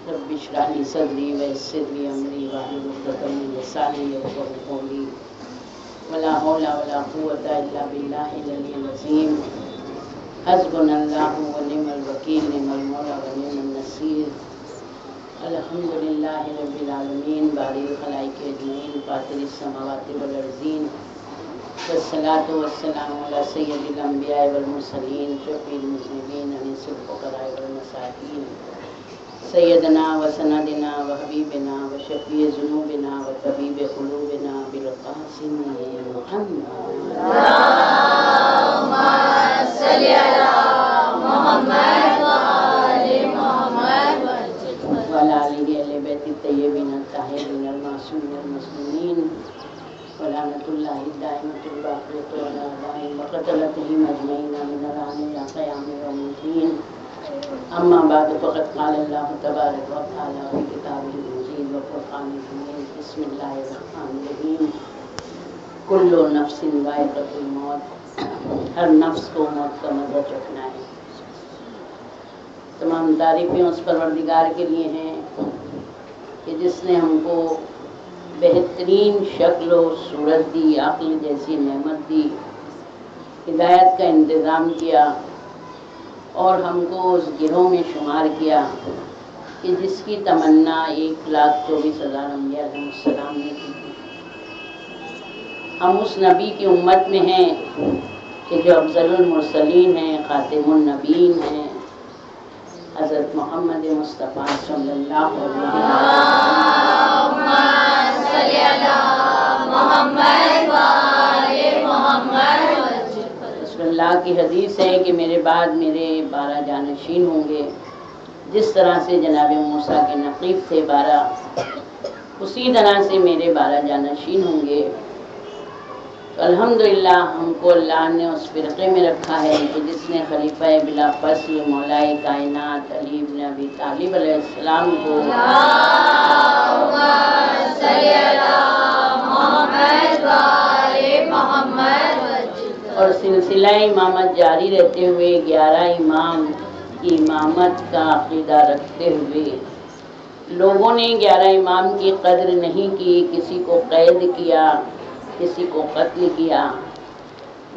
رب اشرح لي صدري ويسر لي امري واحلل عقدة من لساني يفقهوا قولي ولا حول ولا قوة الا بالله العلي العظيم حسبنا الله ونعم الوكيل نعم المولى ونعم النصير الحمد لله رب العالمين بارئ الخلائق اجمعين فاطر السماوات والارضين والصلاة والسلام على سید الانبیاء والمرسلین شفیع المذنبین انیس الفقراء والمساکین سیدنا و سندنا و حبیبنا و شفیع ذنوبنا و طبیب قلوبنا بالقاسم محمد اللهم صل على محمد وآل محمد وعلى آلہ اہل بیت الطیبین الطاہرین المعصومین المسلمین ولعنۃ اللہ الدائمۃ الباقیۃ علی اعدائهم وقتلتهم اجمعین من الآن الى قیام یوم الدین اما بعد فقد قال اللہ تبارک و تعالی فی کتابہ المجید وفرقانہ المجید بسم اللہ الرحمن الرحیم کل نفس ذائقۃ الموت، ہر نفس کو موت کا مزہ چکھنا ہے۔ تمام تعریفیں اس پروردگار کے لیے ہیں کہ جس نے ہم کو بہترین شکل و صورت دی، عقل جیسی نعمت دی، ہدایت کا انتظام کیا اور ہم کو اس گروہ میں شمار کیا کہ جس کی تمنا 1,24,000 انبیاء علیہ السلام نے کی تھی۔ ہم اس نبی کی امت میں ہیں کہ جو افضل المرسلین ہیں، خاتم النبیین ہیں، حضرت محمد مصطفیٰ صلی اللہ علیہ وسلم۔ اللہ کی حدیث ہے کہ میرے بعد میرے 12 جانشین ہوں گے، جس طرح سے جناب موسیٰ کے نقیب تھے 12، اسی طرح سے میرے 12 جانشین ہوں گے۔ تو الحمدللہ ہم کو اللہ نے اس فرقے میں رکھا ہے کہ جس نے خلیفہ بلا فصل مولا کائنات علی بن ابی طالب علیہ السلام کو اور سلسلہ امامت جاری رہتے ہوئے 11 امام کی امامت کا عقیدہ رکھتے ہوئے لوگوں نے 11 امام کی قدر نہیں کی، کسی کو قید کیا، کسی کو قتل کیا،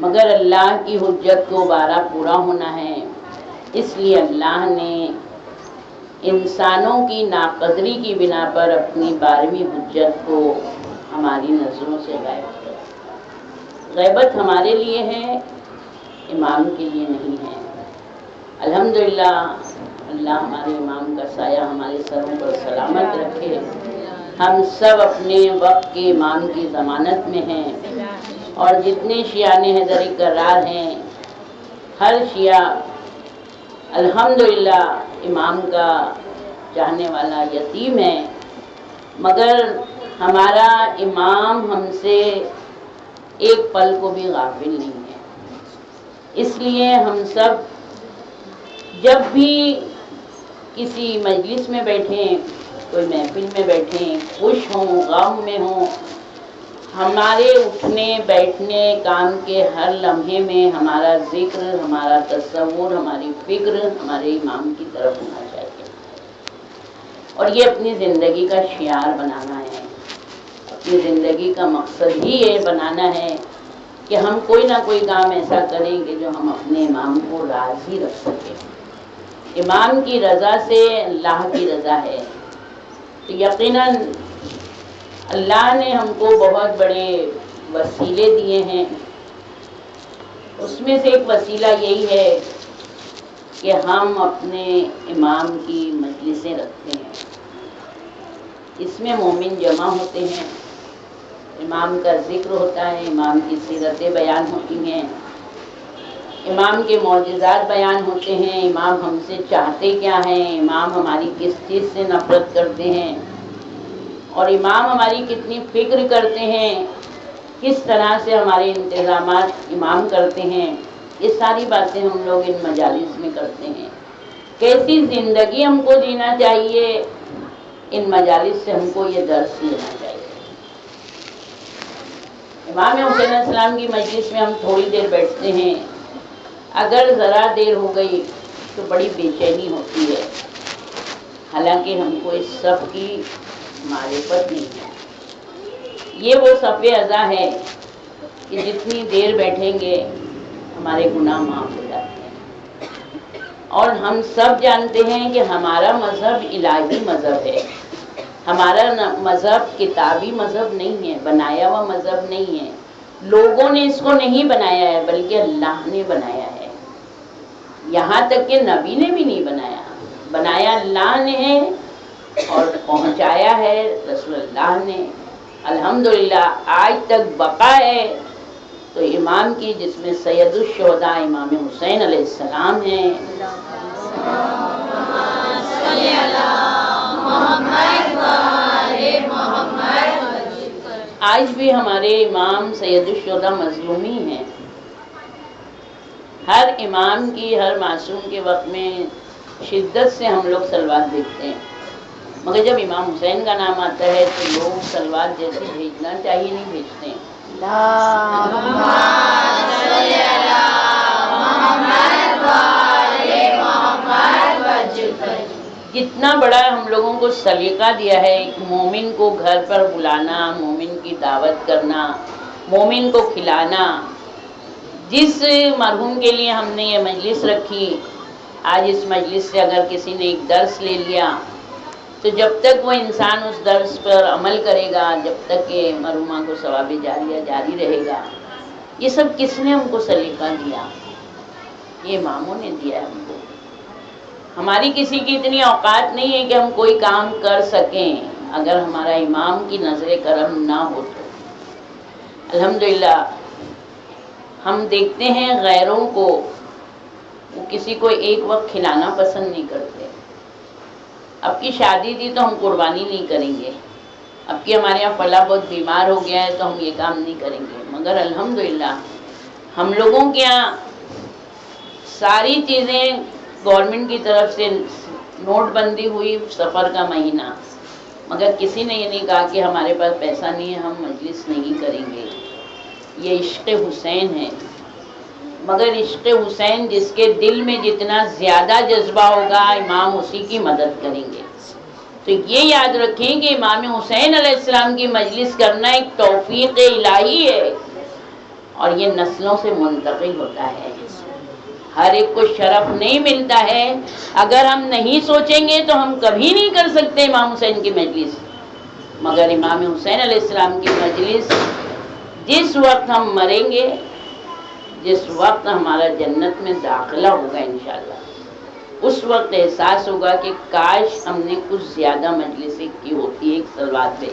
مگر اللہ کی حجت کو 12 پورا ہونا ہے، اس لیے اللہ نے انسانوں کی ناقدری کی بنا پر اپنی 12ویں حجت کو ہماری نظروں سے غائب کیا۔ غیبت ہمارے لیے ہے، امام کے لیے نہیں ہے۔ الحمدللہ اللہ ہمارے امام کا سایہ ہمارے سروں پر سلامت رکھے۔ ہم سب اپنے وقت کے امام کی ضمانت میں ہیں، اور جتنے شیعہ حیدر کرار ہیں، ہر شیعہ الحمدللہ امام کا چاہنے والا یتیم ہے، مگر ہمارا امام ہم سے ایک پل کو بھی غافل نہیں ہے۔ اس لیے ہم سب جب بھی کسی مجلس میں بیٹھیں، کوئی محفل میں بیٹھیں، خوش ہوں، غم میں ہوں، ہمارے اٹھنے بیٹھنے کام کے ہر لمحے میں ہمارا ذکر، ہمارا تصور، ہماری فکر ہمارے امام کی طرف ہونا چاہیے، اور یہ اپنی زندگی کا شعار بنانا ہے، اپنی زندگی کا مقصد ہی یہ بنانا ہے کہ ہم کوئی نہ کوئی کام ایسا کریں کہ جو ہم اپنے امام کو راضی رکھ سکیں۔ امام کی رضا سے اللہ کی رضا ہے، تو یقیناً اللہ نے ہم کو بہت بڑے وسیلے دیے ہیں۔ اس میں سے ایک وسیلہ یہی ہے کہ ہم اپنے امام کی مجلسیں رکھتے ہیں، اس میں مومن جمع ہوتے ہیں، امام کا ذکر ہوتا ہے، امام کی سیرتیں بیان ہوتی ہیں، امام کے معجزات بیان ہوتے ہیں، امام ہم سے چاہتے کیا ہیں، امام ہماری کس چیز سے نفرت کرتے ہیں، اور امام ہماری کتنی فکر کرتے ہیں، کس طرح سے ہمارے انتظامات امام کرتے ہیں، یہ ساری باتیں ہم لوگ ان مجالس میں کرتے ہیں۔ کیسی زندگی ہم کو جینا چاہیے، ان مجالس سے ہم کو یہ درس لینا چاہیے۔ امام حسین علیہ السلام کی مجلس میں ہم تھوڑی دیر بیٹھتے ہیں، اگر ذرا دیر ہو گئی تو بڑی بے چینی ہوتی ہے، حالانکہ ہم کو اس سب کی معرفت نہیں ہے. یہ وہ صف ازا ہے کہ جتنی دیر بیٹھیں گے ہمارے گناہ معاف ہو جاتے ہیں. اور ہم سب جانتے ہیں کہ ہمارا مذہب الہی مذہب ہے. ہمارا مذہب کتابی مذہب نہیں ہے، بنایا ہوا مذہب نہیں ہے. لوگوں نے اس کو نہیں بنایا ہے بلکہ اللہ نے بنایا ہے. یہاں تک کہ نبی نے بھی نہیں بنایا، بنایا اللہ نے ہے اور پہنچایا ہے رسول اللہ نے. الحمدللہ آج تک بقا ہے. تو امام کی جس میں سید الشہداء امام حسین علیہ السلام ہیں. آج بھی ہمارے امام سید الشہداء مظلومی ہیں. ہر امام کی ہر معصوم کے وقت میں شدت سے ہم لوگ صلوات دیکھتے ہیں، مگر جب امام حسین کا نام آتا ہے تو لوگ صلوات جیسے بھیجنا چاہیے نہیں بھیجتے ہیں. جتنا بڑا ہم لوگوں کو سلیقہ دیا ہے ایک مومن کو گھر پر بلانا، مومن کی دعوت کرنا، مومن کو کھلانا. جس مرحوم کے لیے ہم نے یہ مجلس رکھی، آج اس مجلس سے اگر کسی نے ایک درس لے لیا تو جب تک وہ انسان اس درس پر عمل کرے گا، جب تک کہ مرحومہ کو ثواب جاریہ جاری رہے گا. یہ سب کس نے ہم کو سلیقہ دیا؟ یہ اماموں نے دیا ہے ہم کو. ہماری کسی کی اتنی اوقات نہیں ہے کہ ہم کوئی کام کر سکیں اگر ہمارا امام کی نظر کرم نہ ہو تو. الحمدللہ ہم دیکھتے ہیں غیروں کو، وہ کسی کو ایک وقت کھلانا پسند نہیں کرتے. اب کی شادی تھی تو ہم قربانی نہیں کریں گے، اب کہ ہمارے یہاں فلاں بہت بیمار ہو گیا ہے تو ہم یہ کام نہیں کریں گے. مگر الحمدللہ ہم لوگوں کے یہاں ساری چیزیں گورنمنٹ کی طرف سے، نوٹ بندی ہوئی سفر کا مہینہ، مگر کسی نے یہ نہیں کہا کہ ہمارے پاس پیسہ نہیں ہے ہم مجلس نہیں کریں گے. یہ عشق حسین ہے. مگر عشق حسین جس کے دل میں جتنا زیادہ جذبہ ہوگا امام اسی کی مدد کریں گے. تو یہ یاد رکھیں کہ امام حسین علیہ السلام کی مجلس کرنا ایک توفیق الہی ہے اور یہ نسلوں سے منتقل ہوتا ہے. ہر ایک کو شرف نہیں ملتا ہے. اگر ہم نہیں سوچیں گے تو ہم کبھی نہیں کر سکتے امام حسین کی مجلس. مگر امام حسین علیہ السلام کی مجلس جس وقت ہم مریں گے، جس وقت ہمارا جنت میں داخلہ ہوگا انشاءاللہ، اس وقت احساس ہوگا کہ کاش ہم نے کچھ زیادہ مجلسیں کی ہوتی. ایک صلوات پہ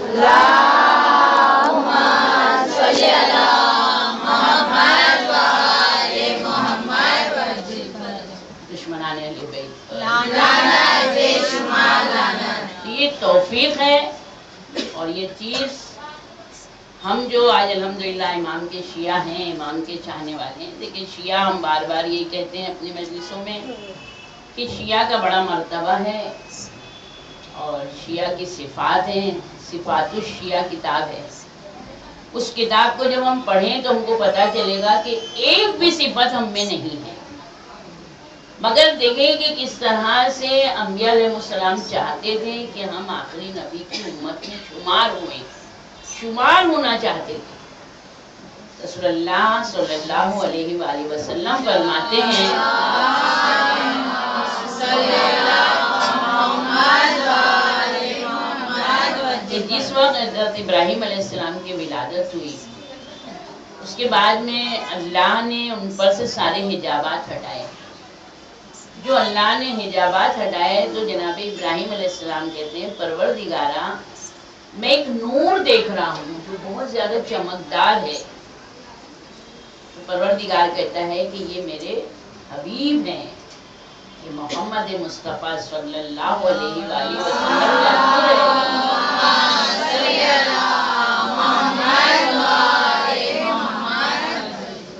اللہم صلی علی محمد و آل محمد دشمنان اہل بیت لعنت بے شمار لعنت. یہ توفیق ہے. اور یہ چیز ہم جو آج الحمدللہ امام کے شیعہ ہیں، امام کے چاہنے والے ہیں. دیکھیں شیعہ ہم بار بار یہی کہتے ہیں اپنی مجلسوں میں کہ شیعہ کا بڑا مرتبہ ہے اور شیعہ کی صفات ہیں. صفات الشیعہ کتاب ہے. اس کتاب کو جب ہم پڑھیں تو ہم کو پتہ چلے گا کہ ایک بھی صفت ہم میں نہیں ہے. مگر دیکھیں کہ کس طرح سے انبیاء علیہ السلام چاہتے تھے کہ ہم آخری نبی کی امت میں شمار ہونا چاہتے تھے. رسول اللہ صلی اللہ علیہ وآلہ وسلم فرماتے ہیں کہ جس وقت حضرت ابراہیم علیہ السلام کی ولادت ہوئی اس کے بعد میں اللہ نے ان پر سے سارے حجابات ہٹائے. جو اللہ نے حجابات ہٹائے تو جناب ابراہیم علیہ السلام کہتے ہیں پروردگارا میں ایک نور دیکھ رہا ہوں جو بہت زیادہ چمکدار ہے. تو پروردگار کہتا ہے کہ یہ میرے حبیب ہیں، یہ محمد مصطفیٰ صلی اللہ علیہ وآلہ وسلم کا نور ہے.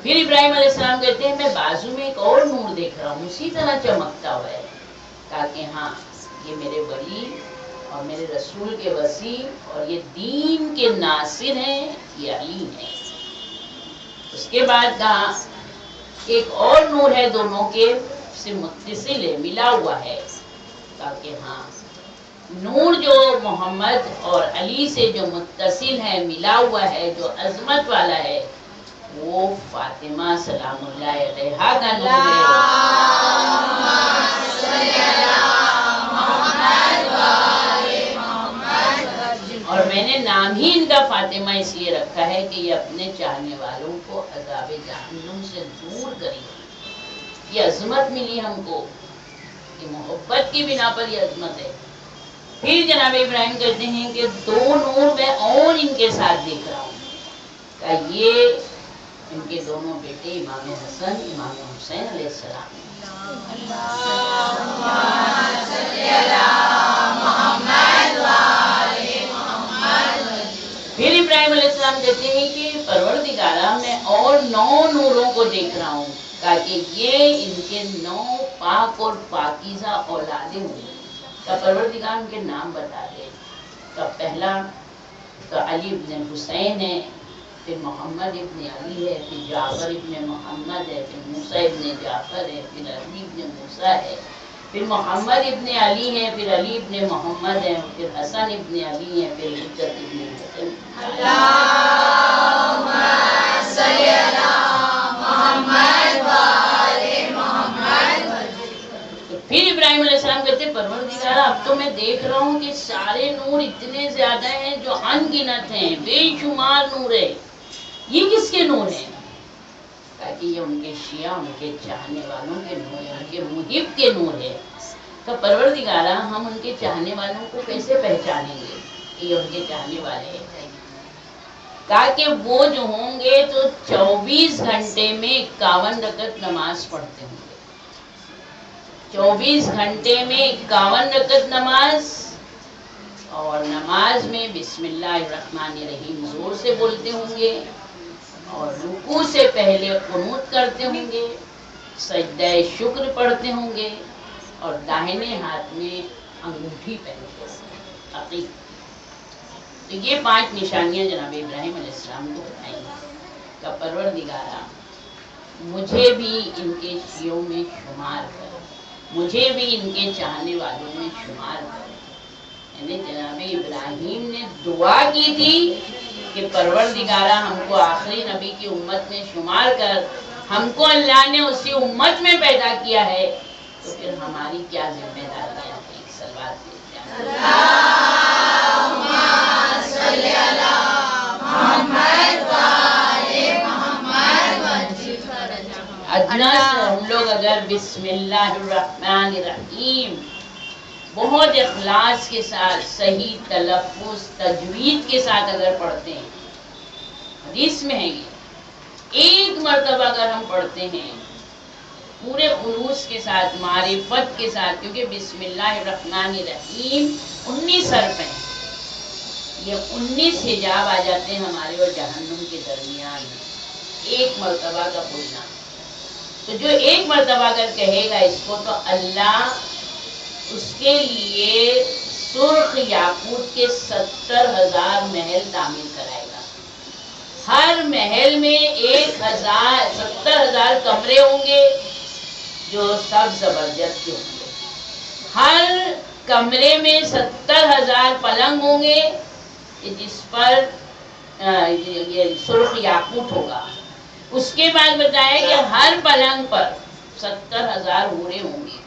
پھر ابراہیم علیہ السلام کہتے ہیں میں بازو میں ایک اور نور دیکھ رہا ہوں اسی طرح چمکتا ہوا ہے. کہا کہ ہاں یہ میرے ولی اور میرے رسول کے وسیع اور یہ دین کے ناصر ہیں، یہ علی ہیں. اس کے بعد کہا ایک اور نور ہے دونوں کے سے متصل ہے، ملا ہوا ہے. کہا کہ ہاں نور جو محمد اور علی سے جو متصل ہے، ملا ہوا ہے، جو عظمت والا ہے، وہ فاطمہ سلام اللہ علیہا کا نور ہے۔ اور میں نے نام ہی ان کا فاطمہ اس لیے رکھا ہے کہ یہ اپنے چاہنے والوں کو عذاب جہنم سے دور کریں۔ یہ عظمت ملی ہم کو، یہ محبت کی بنا پر یہ عظمت ہے۔ پھر جناب ابراہیم کہتے ہیں کہ دو نور میں اور ان کے ساتھ دیکھ رہا ہوں، کہ یہ ان کے دونوں بیٹے امام حسن امام حسین علیہ السلام۔ پھر ابراہیم علیہ السلام کہتے ہیں کہ پروردگارہ میں اور 9 نوروں کو دیکھ رہا ہوں، تاکہ یہ ان کے 9 پاک اور پاکیزہ اولادیں ہوں۔ کا پروردگار ان کے نام بتا دے۔ کا پہلا تو علی ابن حسین ہے، پھر محمد ابن علی ہے، پھر جعفر ابن محمد ہے، پھر موسیٰ ابن جعفر ہے، پھر علی ابن موسیٰ ہے، پھر محمد ابن علی ہے، پھر علی ابن محمد ہے، پھر حسن ابن علی ہے، پھر حجت ابن حسن۔ اللہم صلی علی محمد وآل محمد۔ پھر ابراہیم علیہ السلام کہتے ہیں پروردگار اب تو میں دیکھ رہا ہوں کہ سارے نور اتنے زیادہ ہیں جو ان گنت ہیں، بے شمار نور ہے، یہ کس کے نور ہیں؟ تاکہ یہ ان کے شیعہ، ان کے چاہنے والوں کے نور ہے، ان کے محب کے نور ہے۔ تو پروردگارہ ہم ان کے چاہنے والوں کو کیسے پہچانیں گے کہ یہ ان کے چاہنے والے ہیں؟ تاکہ وہ جو ہوں گے تو 24 گھنٹے میں 51 رکعت نماز پڑھتے ہوں گے، 24 گھنٹے میں 51 رکعت نماز، اور نماز میں بسم اللہ الرحمن الرحیم زور سے بولتے ہوں گے، اور رکوع سے پہلے قنوت کرتے ہوں گے، سجدہ شکر پڑھتے ہوں گے، اور داہنے ہاتھ میں انگوٹھی پہنتے ہوں گے، عقیق۔ تو یہ 5 نشانیاں جناب ابراہیم علیہ السلام کو بتائیں گے کہ پروردگارہ مجھے بھی ان کے شیعوں میں شمار کر، مجھے بھی ان کے چاہنے والوں میں شمار کر۔ یعنی جناب ابراہیم نے دعا کی تھی کہ پروردگارہ ہم کو آخری نبی کی امت میں شمار کر، ہم کو اللہ نے اسی امت میں پیدا کیا ہے، تو پھر ہماری کیا ذمہ داریاں ہیں؟ ایک سلوات دیتے ہیں۔ اللہم صلی علی محمد وآل محمد۔ ادنا سے ہم لوگ اگر بسم اللہ الرحمن الرحیم بہت اخلاص کے ساتھ، صحیح تلفظ تجوید کے ساتھ اگر پڑھتے ہیں، حدیث میں ہے یہ، ایک مرتبہ اگر ہم پڑھتے ہیں پورے خلوص کے ساتھ، معرفت کے ساتھ، کیونکہ بسم اللہ الرحمن الرحیم 19 حرف ہیں، یہ 19 حجاب آ جاتے ہیں ہمارے اور جہنم کے درمیان، ایک مرتبہ کا بولنا۔ تو جو ایک مرتبہ اگر کہے گا اس کو تو اللہ اس کے لیے سرخ یاقوت کے 70,000 محل تعمیر کرائے گا۔ ہر محل میں 70,000 کمرے ہوں گے جو سب زبردست ہوں گے، ہر کمرے میں 70,000 پلنگ ہوں گے جس پر یہ سرخ یاقوت ہوگا۔ اس کے بعد بتایا کہ ہر پلنگ پر 70,000 حوریں ہوں گی،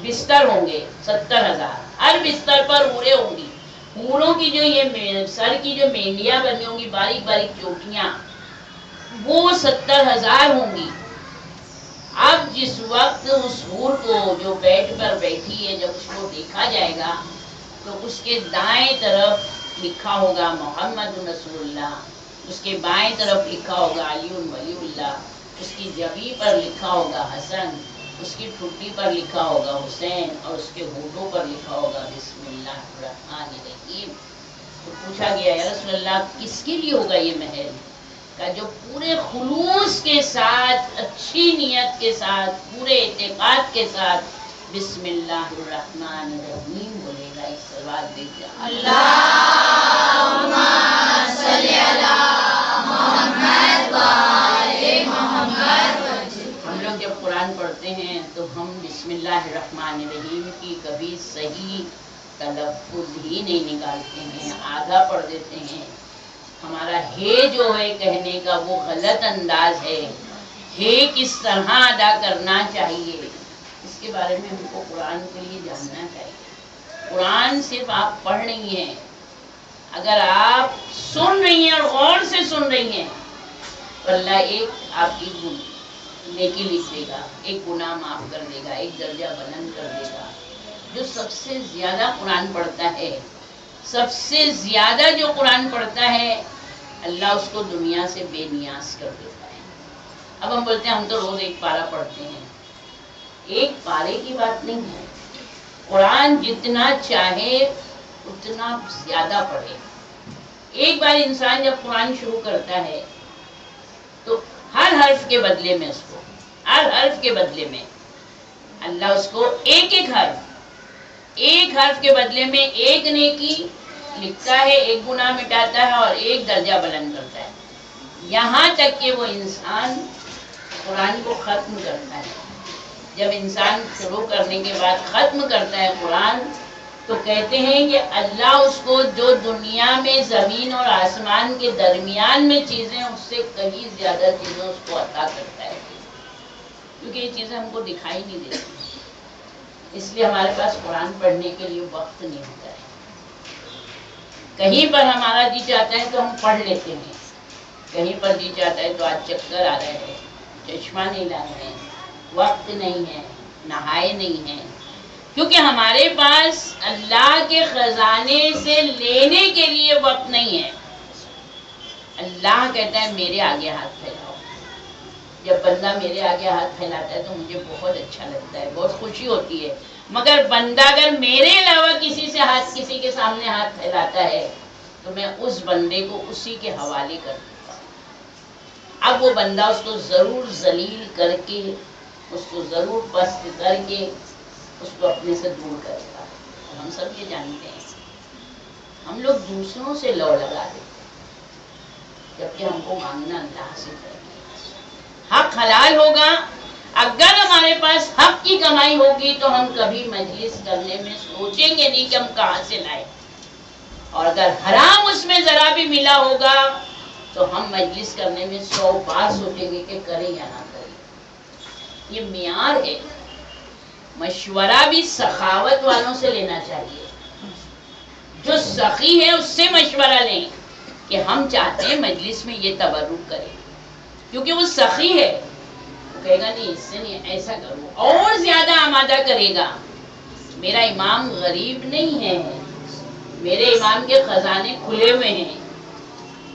بستر ہوں گے 70,000، ہر بستر پر حوریں ہوں گی۔ حوروں کی جو یہ سر کی جو مینڈیاں بنی ہوں گی، باریک باریک چوٹیاں، وہ 70,000 ہوں گی۔ اب جس وقت اس حور کو جو بیڈ پر بیٹھی ہے، جب اس کو دیکھا جائے گا تو اس کے دائیں طرف لکھا ہوگا محمد رسول اللہ، اس کے بائیں طرف لکھا ہوگا علی ولی اللہ، اس کی جبھی پر لکھا ہوگا حسن، اس کی ٹھڈی پر لکھا ہوگا حسین، اور اس کے ہونٹوں پر لکھا ہوگا بسم اللہ الرحمن الرحیم۔ تو پوچھا گیا یا رسول اللہ کس کے لیے ہوگا یہ محل؟ کہ جو پورے خلوص کے ساتھ، اچھی نیت کے ساتھ، پورے اعتقاد کے ساتھ بسم اللہ الرحمن الرحیم بولے گا۔ ایک سلوات دیتے ہیں۔ اللہم صلی علی محمد وآل محمد۔ ہم لوگ جب قرآن قرآن پڑھتے ہیں تو ہم بسم اللہ الرحمن الرحیم کی کبھی صحیح تلفظ ہی نہیں نکالتے ہیں، آدھا پڑھ دیتے ہیں. ہمارا ہے جو ہے کہنے کا وہ غلط انداز ہے. کس طرح ادا کرنا چاہیے اس کے بارے میں ہم کو قرآن کے لیے جاننا چاہیے. قرآن صرف آپ پڑھ رہی ہیں، اگر آپ سن رہی ہیں اور غور سے سن رہی ہیں تو اللہ ایک آپ کی نیکی لکھ دے گا، ایک گناہ معاف کر دے گا، ایک درجہ بلند کر دے گا. جو سب سے زیادہ قرآن پڑھتا ہے، سب سے زیادہ جو قرآن پڑھتا ہے، اللہ اس کو دنیا سے بے نیاز کر دیتا ہے. اب ہم بولتے ہیں ہم تو روز ایک پارہ پڑھتے ہیں. ایک پارے کی بات نہیں ہے، قرآن جتنا چاہے اتنا زیادہ پڑھے. ایک بار انسان جب قرآن شروع کرتا ہے تو ہر حرف کے بدلے میں ہر حرف کے بدلے میں اللہ اس کو ایک حرف کے بدلے میں ایک نیکی لکھتا ہے، ایک گناہ مٹاتا ہے اور ایک درجہ بلند کرتا ہے. یہاں تک کہ وہ انسان قرآن کو ختم کرتا ہے. جب انسان شروع کرنے کے بعد ختم کرتا ہے قرآن تو کہتے ہیں کہ اللہ اس کو جو دنیا میں زمین اور آسمان کے درمیان میں چیزیں اس سے کہیں زیادہ چیزیں اس کو عطا کرتا ہے، کیونکہ یہ چیزیں ہم کو دکھائی نہیں دیتی. اس لیے ہمارے پاس قرآن پڑھنے کے لیے وقت نہیں ہوتا ہے. کہیں پر ہمارا جی چاہتا ہے تو ہم پڑھ لیتے ہیں، کہیں پر جی چاہتا ہے تو آج چکر آ رہے ہیں، چشمہ نہیں لا رہے ہیں، وقت نہیں ہے، نہائے نہیں ہیں، کیونکہ ہمارے پاس اللہ کے خزانے سے لینے کے لیے وقت نہیں ہے. اللہ کہتا ہے میرے آگے ہاتھ پھیلاؤ. جب بندہ میرے آگے ہاتھ پھیلاتا ہے تو مجھے بہت اچھا لگتا ہے، بہت خوشی ہوتی ہے. مگر بندہ اگر میرے علاوہ کسی کے سامنے ہاتھ پھیلاتا ہے تو میں اس بندے کو اسی کے حوالے کر دیتا ہوں. اب وہ بندہ اس کو ضرور ذلیل کر کے، اس کو ضرور پست کر کے اس کو اپنے سے دور کرے گا. اور ہم سب یہ جانتے ہیں ہم لوگ دوسروں سے لو لگا دیتے ہیں جبکہ ہم کو مانگنا اللہ سے چاہیے. حق حلال ہوگا. اگر ہمارے پاس حق کی کمائی ہوگی تو ہم کبھی مجلس کرنے میں سوچیں گے نہیں کہ ہم کہاں سے لائیں، اور اگر حرام اس میں ذرا بھی ملا ہوگا تو ہم مجلس کرنے میں 100 بار سوچیں گے کہ کریں یا نہ کریں. یہ معیار ہے. مشورہ بھی سخاوت والوں سے لینا چاہیے. جو سخی ہے اس سے مشورہ لیں کہ ہم چاہتے ہیں مجلس میں یہ تبرک کریں، کیونکہ وہ سخی ہے. وہ کہے گا نہیں اس سے نہیں، ایسا کرو، اور زیادہ آمادہ کرے گا. میرا امام غریب نہیں ہے، میرے امام کے خزانے کھلے ہوئے ہیں.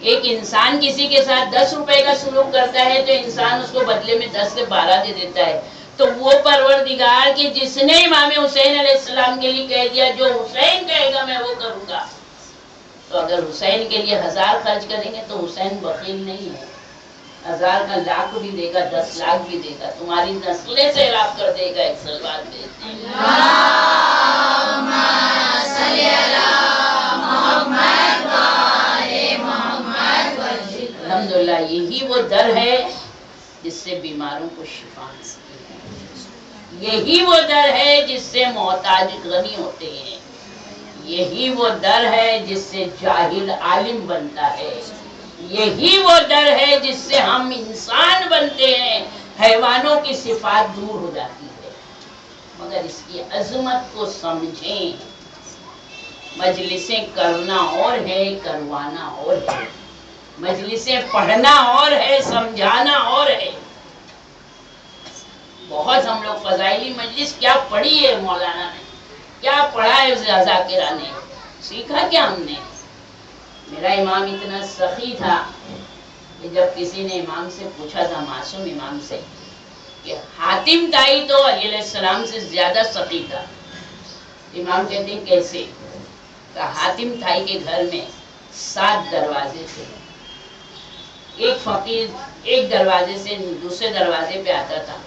ایک انسان کسی کے ساتھ 10 روپے کا سلوک کرتا ہے تو انسان اس کو بدلے میں 10 سے 12 دے دیتا ہے. تو وہ پروردگار کہ جس نے امام حسین علیہ السلام کے لیے کہہ دیا جو حسین کہے گا میں وہ کروں گا، تو اگر حسین کے لیے 1000 خرچ کریں گے تو حسین بخیل نہیں ہے. 1000 کا لاکھ بھی دے گا، 10 لاکھ بھی دے گا، تمہاری نسلیں سے اعراب کر دے گا. ایک سلوات بھیجتے ہیں اللہم صلی علی محمد و آل محمد. الحمدللہ یہی وہ در ہے جس سے بیماروں کو شفا ملتی ہے. یہی وہ در ہے جس سے محتاج غنی ہوتے ہیں. یہی وہ در ہے جس سے جاہل عالم بنتا ہے. یہی وہ در ہے جس سے ہم انسان بنتے ہیں، حیوانوں کی صفات دور ہو جاتی ہے. مگر اس کی عظمت کو سمجھیں. مجلسیں کرنا اور ہے، کروانا اور ہے. مجلسیں پڑھنا اور ہے، سمجھانا اور ہے. بہت ہم لوگ فضائلی مجلس کیا پڑھی ہے مولانا نے، کیا پڑھا ہے ذاکرہ نے، سیکھا کیا ہم نے. میرا امام اتنا سخی تھا کہ جب کسی نے امام سے پوچھا تھا، معصوم امام سے، کہ حاتم تائی تو علیہ السلام سے زیادہ سخی تھا. امام کہتے ہیں کیسے؟ کہ حاتم تائی کے گھر میں 7 دروازے تھے. ایک فقیر ایک دروازے سے دوسرے دروازے پہ آتا تھا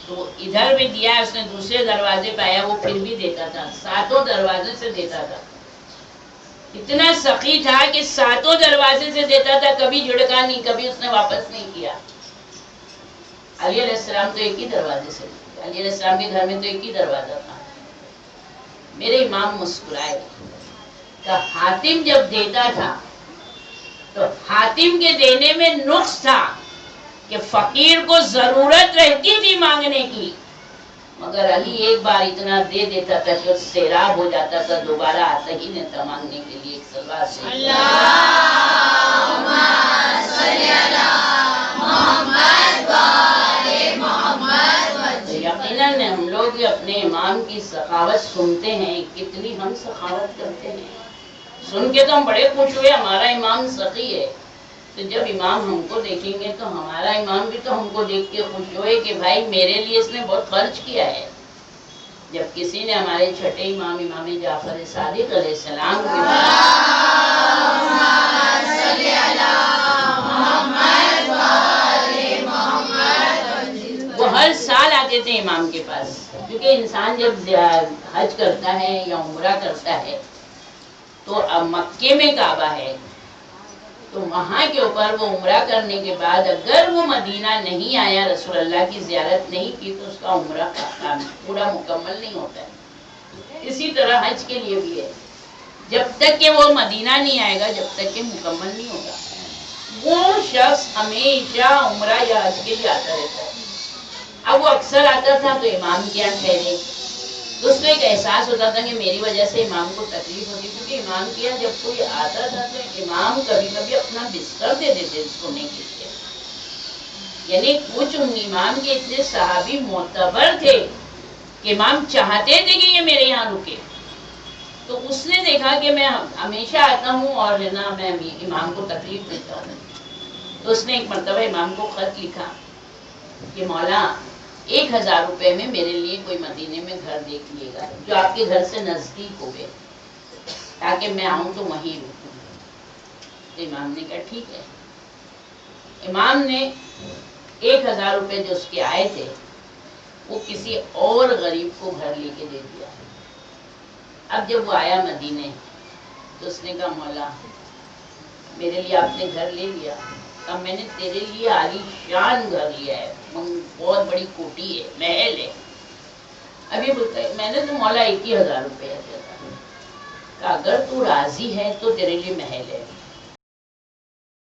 تو ادھر بھی دیا، اس نے دوسرے دروازے پہ آیا وہ پھر بھی دیتا تھا، 7 دروازے سے دیتا تھا. اتنا سخی تھا کہ 7 دروازے سے دیتا تھا، کبھی جھڑکا نہیں، کبھی اس نے واپس نہیں کیا. علی علیہ السلام تو ایک ہی دروازے سے، علی علیہ السلام کے گھر میں تو ایک ہی دروازہ تھا۔ میرے امام مسکرائے، کہ حاتم جب دیتا تھا تو حاتم کے دینے میں نقص تھا کہ فقیر کو ضرورت رہتی تھی مانگنے کی، مگر علی ایک بار اتنا دے دیتا تھا کہ سیراب ہو جاتا تھا، دوبارہ آتا ہی نہیں تھا مانگنے کے لیے۔ ایک سلوات سے اللہم صلی علی محمد و آل محمد۔ یقیناً ہم لوگ اپنے امام کی سخاوت سنتے ہیں، کتنی ہم سخاوت کرتے ہیں، سن کے تو ہم بڑے خوش ہوئے ہمارا امام سخی ہے، تو جب امام ہم کو دیکھیں گے تو ہمارا امام بھی تو ہم کو دیکھ کے خوش ہوئے کہ بھائی میرے لیے اس نے بہت خرچ کیا ہے۔ جب کسی نے ہمارے چھٹے امام امام جعفر صادق علیہ السلام کے وہ ہر سال آتے تھے امام کے پاس، کیونکہ انسان جب حج کرتا ہے یا عمرہ کرتا ہے تو اب مکے میں کعبہ ہے، تو وہاں کے اوپر وہ عمرہ کرنے کے بعد اگر وہ مدینہ نہیں آیا، رسول اللہ کی زیارت نہیں کی، تو اس کا عمرہ پورا مکمل نہیں ہوتا ہے۔ اسی طرح حج کے لیے بھی ہے، جب تک کہ وہ مدینہ نہیں آئے گا، جب تک کہ مکمل نہیں ہوگا۔ وہ شخص ہمیشہ عمرہ یا حج کے لیے آتا رہتا ہے۔ اب وہ اکثر آتا تھا تو امام کیا ٹھہرے، تو اس کو ایک احساس ہوتا تھا کہ میری وجہ سے امام کو تکلیف ہوتی، کیونکہ امام کیا جب کوئی آتا تھا تو امام کبھی کبھی اپنا بستر دے دیتے سونے کے لیے، یعنی کچھ امام کے اتنے صحابی معتبر تھے کہ امام چاہتے تھے کہ یہ میرے یہاں رکے، تو اس نے دیکھا کہ میں ہمیشہ آتا ہوں اور ہے نا میں امام کو تکلیف دیتا ہوں، تو اس نے ایک مرتبہ امام کو خط لکھا کہ مولا 1000 روپے میں میرے لیے کوئی مدینے میں گھر دیکھ لیے گا جو آپ کے گھر سے نزدیک ہوئے، تاکہ میں آؤں تو وہیں رکوں۔ تو امام نے کہا ٹھیک ہے۔ امام نے 1000 روپے جو اس کے آئے تھے وہ کسی اور غریب کو گھر لے کے دے دیا۔ اب جب وہ آیا مدینے تو اس نے کہا مولا میرے لیے آپ نے گھر لے لیا، اب میں نے تیرے لیے عالی شان گھر لیا ہے، بہت بڑی کوٹھی ہے، محل ہے۔ ابھی بولتا ہے میں نے تو مولا 1000 روپے دیا تھا، اگر تو راضی ہے تو تیرے لیے محل ہے،